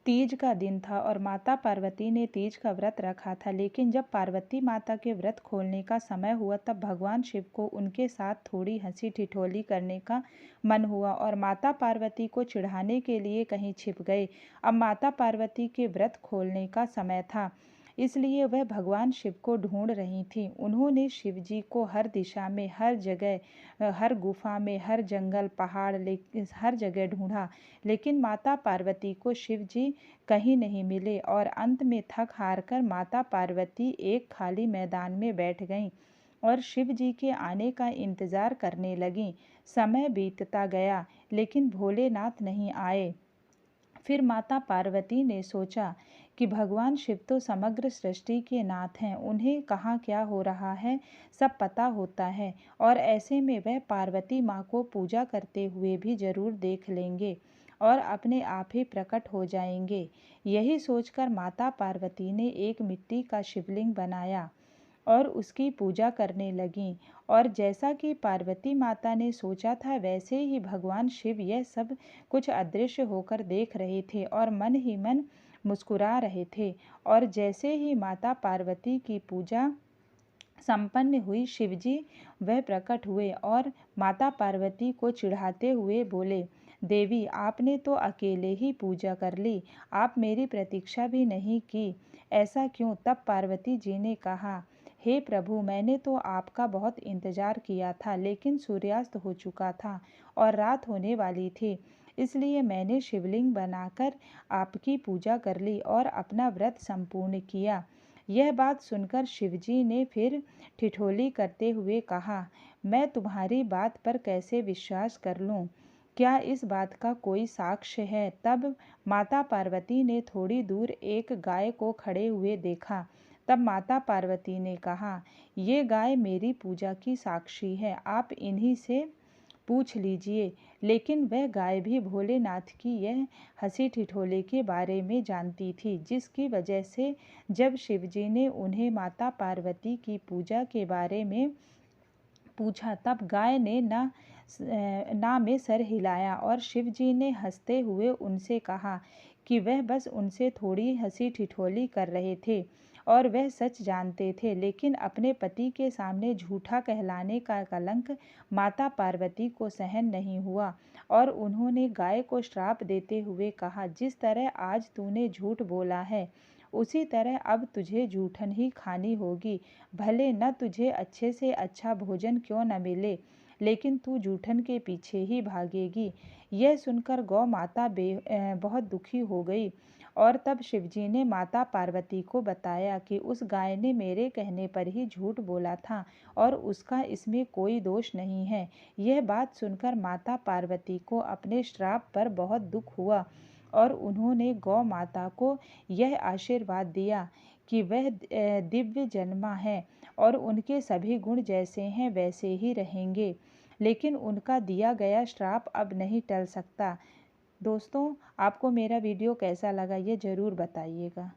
तीज का दिन था और माता पार्वती ने तीज का व्रत रखा था। लेकिन जब पार्वती माता के व्रत खोलने का समय हुआ तब भगवान शिव को उनके साथ थोड़ी हंसी ठिठोली करने का मन हुआ और माता पार्वती को चिढ़ाने के लिए कहीं छिप गए। अब माता पार्वती के व्रत खोलने का समय था, इसलिए वह भगवान शिव को ढूंढ रही थीं। उन्होंने शिव जी को हर दिशा में, हर जगह, हर गुफा में, हर जंगल पहाड़ हर जगह ढूंढा, लेकिन माता पार्वती को शिव जी कहीं नहीं मिले और अंत में थक हार कर माता पार्वती एक खाली मैदान में बैठ गईं और शिव जी के आने का इंतजार करने लगीं। समय बीतता गया लेकिन भोलेनाथ नहीं आए। फिर माता पार्वती ने सोचा कि भगवान शिव तो समग्र सृष्टि के नाथ हैं, उन्हें कहाँ क्या हो रहा है सब पता होता है और ऐसे में वह पार्वती माँ को पूजा करते हुए भी जरूर देख लेंगे और अपने आप ही प्रकट हो जाएंगे। यही सोचकर माता पार्वती ने एक मिट्टी का शिवलिंग बनाया और उसकी पूजा करने लगीं और जैसा कि पार्वती माता ने सोचा था वैसे ही भगवान शिव यह सब कुछ अदृश्य होकर देख रहे थे और मन ही मन मुस्कुरा रहे थे। और जैसे ही माता पार्वती की पूजा संपन्न हुई, शिवजी वह प्रकट हुए और माता पार्वती को चिढ़ाते हुए बोले, देवी आपने तो अकेले ही पूजा कर ली, आप मेरी प्रतीक्षा भी नहीं की, ऐसा क्यों? तब पार्वती जी ने कहा, हे प्रभु, मैंने तो आपका बहुत इंतजार किया था लेकिन सूर्यास्त हो चुका था और रात होने वाली थी, इसलिए मैंने शिवलिंग बनाकर आपकी पूजा कर ली और अपना व्रत संपूर्ण किया। यह बात सुनकर शिवजी ने फिर ठिठोली करते हुए कहा, मैं तुम्हारी बात पर कैसे विश्वास कर लूं? क्या इस बात का कोई साक्ष्य है? तब माता पार्वती ने थोड़ी दूर एक गाय को खड़े हुए देखा। तब माता पार्वती ने कहा, ये गाय मेरी पूजा की साक्षी है, आप इन्हीं से पूछ लीजिए। लेकिन वह गाय भी भोलेनाथ की यह हंसी ठिठोले के बारे में जानती थी, जिसकी वजह से जब शिवजी ने उन्हें माता पार्वती की पूजा के बारे में पूछा तब गाय ने ना में सर हिलाया और शिवजी ने हंसते हुए उनसे कहा कि वह बस उनसे थोड़ी हंसी ठिठोली कर रहे थे और वह सच जानते थे, लेकिन अपने पति के सामने झूठा कहलाने का कलंक माता पार्वती को सहन नहीं हुआ और उन्होंने गाय को श्राप देते हुए कहा, जिस तरह आज तूने झूठ बोला है उसी तरह अब तुझे जूठन ही खानी होगी, भले न तुझे अच्छे से अच्छा भोजन क्यों न मिले, लेकिन तू जूठन के पीछे ही भागेगी। यह सुनकर गौ माता बहुत दुखी हो गई और तब शिवजी ने माता पार्वती को बताया कि उस गाय ने मेरे कहने पर ही झूठ बोला था और उसका इसमें कोई दोष नहीं है। यह बात सुनकर माता पार्वती को अपने श्राप पर बहुत दुख हुआ और उन्होंने गौ माता को यह आशीर्वाद दिया कि वह दिव्य जन्मा है और उनके सभी गुण जैसे हैं वैसे ही रहेंगे, लेकिन उनका दिया गया श्राप अब नहीं टल सकता। दोस्तों, आपको मेरा वीडियो कैसा लगा ये ज़रूर बताइएगा।